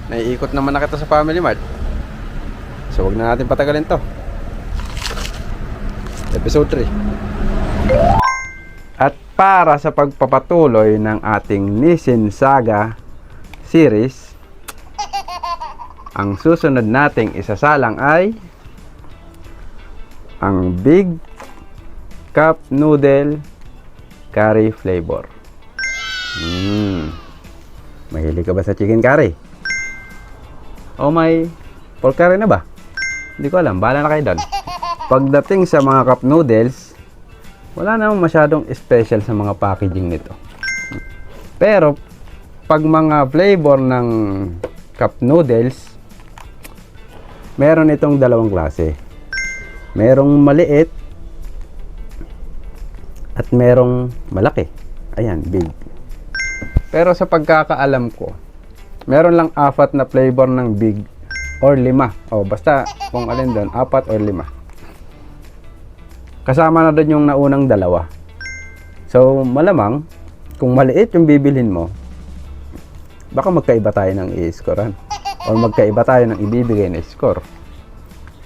Naiikot naman na kita sa Family Mart. So wag na natin patagalin to. Episode 3. At para sa pagpapatuloy ng ating Nissin Saga series, ang susunod nating isasalang ay ang Big Cup Noodle Curry Flavor. Mahilig ka ba sa chicken curry? O may pork curry na ba? Hindi ko alam, bahala na kayo doon. Pagdating sa mga cup noodles, wala namang masyadong special sa mga packaging nito. Pero pag mga flavor ng cup noodles, meron itong dalawang klase. Merong maliit at merong malaki. Ayan, big. Pero sa pagkakaalam ko, meron lang 4 na flavor ng big or 5. O basta kung alin doon, 4 or 5. Kasama na doon yung naunang 2. So malamang kung maliit yung bibilhin mo, baka magkaiba tayo ng i-scorean or magkaiba tayo ng ibibigay na score.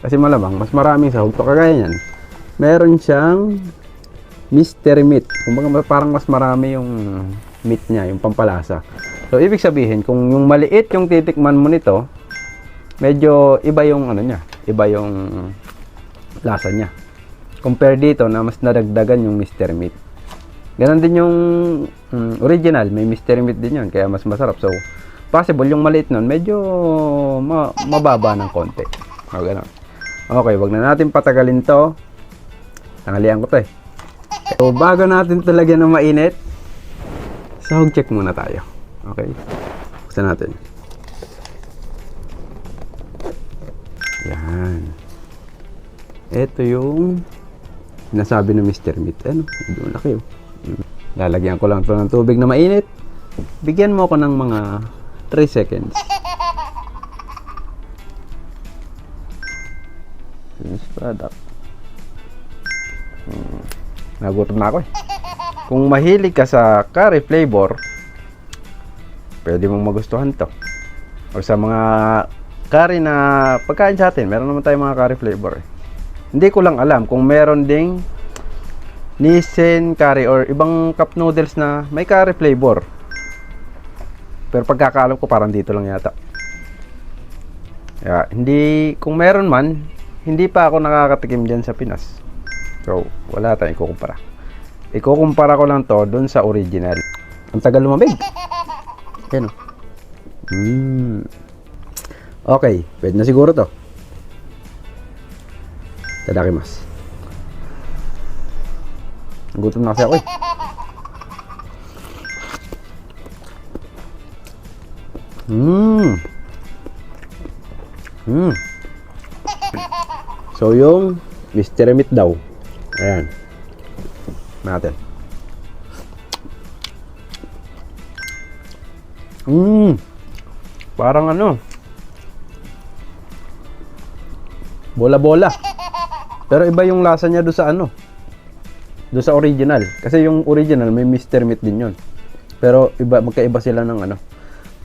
Kasi malamang mas maraming sahog to. Kagaya yan, meron siyang mystery meat. Kumbaga parang mas marami yung meat niya, yung pampalasa. So ibig sabihin, kung yung maliit yung titikman mo nito, medyo iba yung ano niya, iba yung lasa niya. Compare dito na mas nadagdagan yung mystery meat. Ganon din yung original, may mystery meat din yun, kaya mas masarap. So possible yung maliit nun, medyo mababa ng konti. O ganon. Okay, wag na natin patagalin to. Tanghalian ko to eh. So bago natin talaga na mainit, sahog check muna tayo. Okay, buksan natin. Yan. Ito yung nasabi ng Mr. Meat. Ano? Doon laki oh. Lalagyan ko lang ito ng tubig na mainit. Bigyan mo ako ng mga 3 seconds. Finished product. Nagutom na ako eh. Kung mahilig ka sa curry flavor, pwede mong magustuhan to. O sa mga curry na pagkain sa atin, meron naman tayong mga curry flavor eh. Hindi ko lang alam kung meron ding Nissin curry or ibang cup noodles na may curry flavor. Pero pagkakaalam ko parang dito lang yata. Kaya, hindi, kung meron man, hindi pa ako nakakatikim dyan sa Pinas. So, wala tayong ikukumpara. Ikukumpara ko lang to dun sa original. Ang tagal lumamig. Ayan o. Okay, pwede na siguro to. Tadakimasu. Gutom na kasi ako eh. So yung mystery meat daw. Ayan. Natin. Parang ano, bola-bola. Pero iba yung lasa niya doon sa ano, doon sa original. Kasi yung original may mystery meat din yun. Pero iba, magkaiba sila ng ano,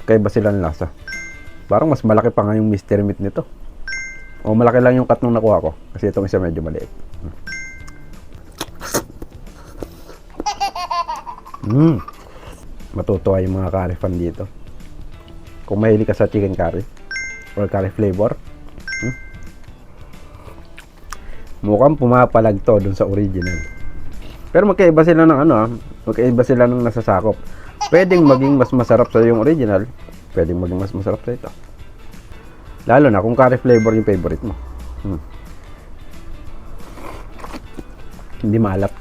magkaiba sila ng lasa. Parang mas malaki pa nga yung mystery meat nito. O malaki lang yung cut nung nakuha ko. Kasi itong isa medyo maliit. Matutuwa yung mga curry fan dito. Kung mahilig ka sa chicken curry or curry flavor, mukhang pumapalag to dun sa original. Pero magkaiba sila ng ano, magkaiba sila ng nasasakop. Pwedeng maging mas masarap sa yung original, pwedeng maging mas masarap sa ito. Lalo na kung curry flavor yung favorite mo. Hindi maalat.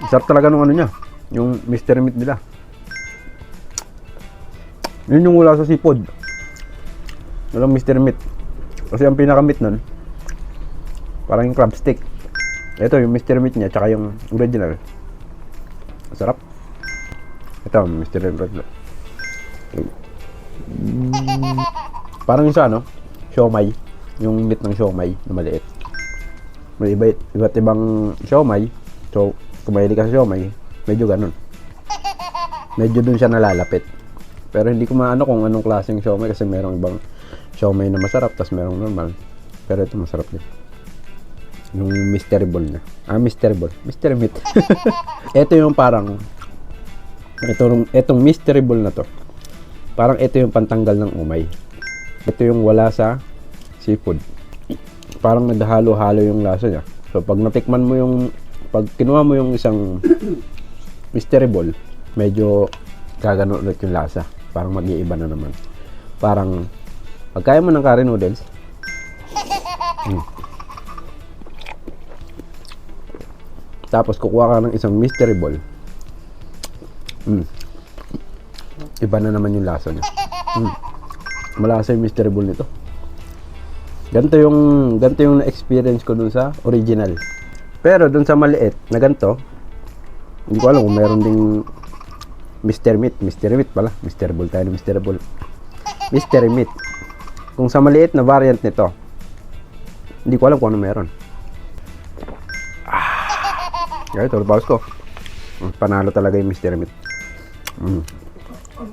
Sarap talaga nung ano niya, yung mystery meat nila. Yun yung wala sa seafood. Walang mystery meat. Kasi ang pinaka-meat nun, parang yung crab stick. Ito yung mystery meat niya, tsaka yung original. Masarap. Ito, mystery meat. Parang yung sa ano, siomai. Yung meat ng siomai na maliit. May iba't ibang siomai. So, kung mahilig ka sa siomai, medyo ganun. Medyo dun siya nalalapit. Pero hindi ko maano kung anong klaseng siomai kasi merong ibang siomai na masarap, tas merong normal. Pero ito masarap din. Yung mystery ball na. Mystery ball. Mystery meat. Ito yung parang itong mystery ball na to. Parang ito yung pantanggal ng umay. Ito yung wala sa seafood. Parang naghalo-halo yung lasa niya. So pag natikman mo pag kinuha mo yung isang mystery ball, medyo gagano ulit yung lasa. Parang mag-iiba na naman. Parang pagkaya mo ng curry noodles, tapos kukuha ka ng isang mystery ball, iba na naman yung lasa niya. Malasa yung mystery ball nito. Ganito yung na-experience ko dun sa original. Pero dun sa maliit na ganito, hindi ko alam kung meron ding mystery meat pala. Mystery ball tayo ng mystery ball. Mystery meat. Kung sa maliit na variant nito, hindi ko alam kung ano meron. Ito, pause ko. Panalo talaga yung mystery meat.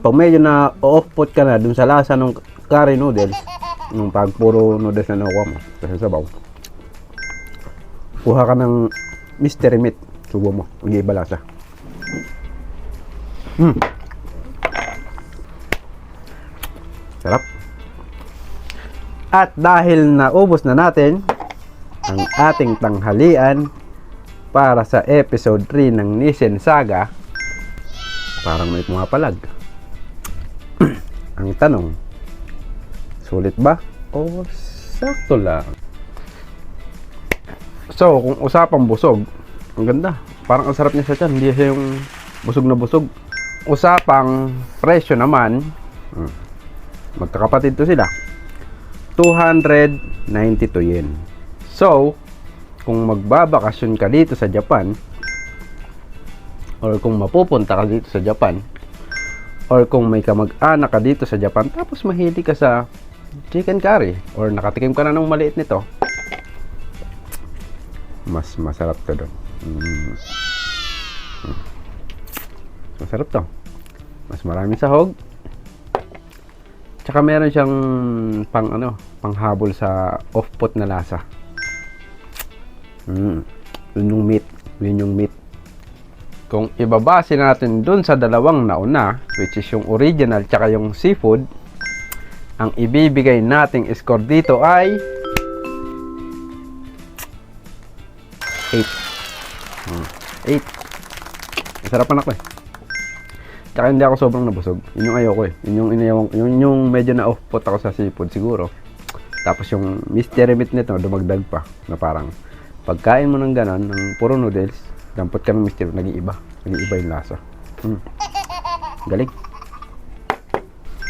Pag medyo na off-put ka na dun sa lasa ng curry noodles, yung pag puro noodles na nakuha mo kasi sabaw, kuha ka ng mystery meat, subo mo, mag-iiba lasa. Sarap. At dahil naubos na natin ang ating tanghalian para sa episode 3 ng Nissin Saga, parang may pumapalag. Ang tanong, sulit ba o sakto lang? So, kung usapang busog, ang ganda. Parang ang sarap niya sa tiyan, hindi siya yung busog na busog. Usapang presyo naman, magkakapatid to sila, 292 yen. So, kung magbabakasyon ka dito sa Japan, or kung mapupunta ka dito sa Japan, or kung may kamag-anak ka dito sa Japan, tapos mahilig ka sa chicken curry, or nakatikim ka na ng maliit nito, mas masarap to doon. Masarap to. Mas maraming sahog. Tsaka meron siyang panghabol sa off-put na lasa. Yun yung meat. Kung ibabase natin dun sa dalawang nauna, which is yung original tsaka yung seafood, ang ibibigay nating score dito ay 8. Masarap anak ko eh. Tsaka hindi ako sobrang nabusog. Yun yung ayoko eh. Yun yung medyo na off-put ako sa seafood siguro. Tapos yung mystery meat nito, dumagdag pa. Na parang, pagkain mo ng ganon, ng puro noodles, dampot ka ng mystery, nag-iiba yung lasa. Galing.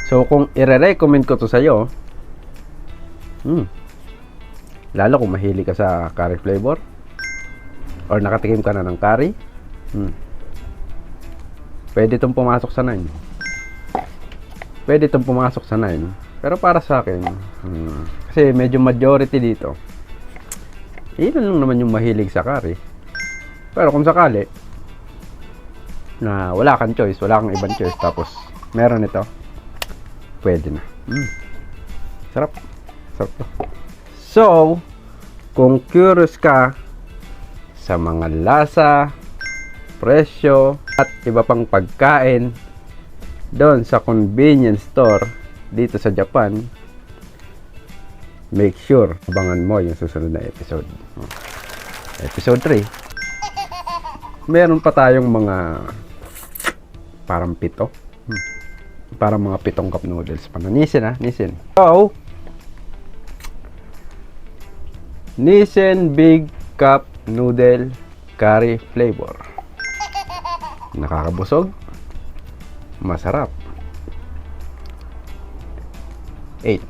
So, kung i-recommend ko to sa'yo, lalo kung mahilig ka sa curry flavor, or nakatikim ka na ng curry, pwede itong pumasok sa 9. Pero para sa akin, kasi medyo majority dito, ilan lang naman yung mahilig sa curry. Pero kung sakali na wala kang choice, wala kang ibang choice, tapos meron ito, pwede na. Sarap to. So, kung curious ka sa mga lasa, presyo, at iba pang pagkain doon sa convenience store dito sa Japan, make sure abangan mo yung susunod na episode. Episode 3, meron pa tayong mga parang 7, parang mga 7 cup noodles pa na Nissin. So, Nissin Big Cup Noodle Curry Flavor. Nakakabusog, masarap. 8.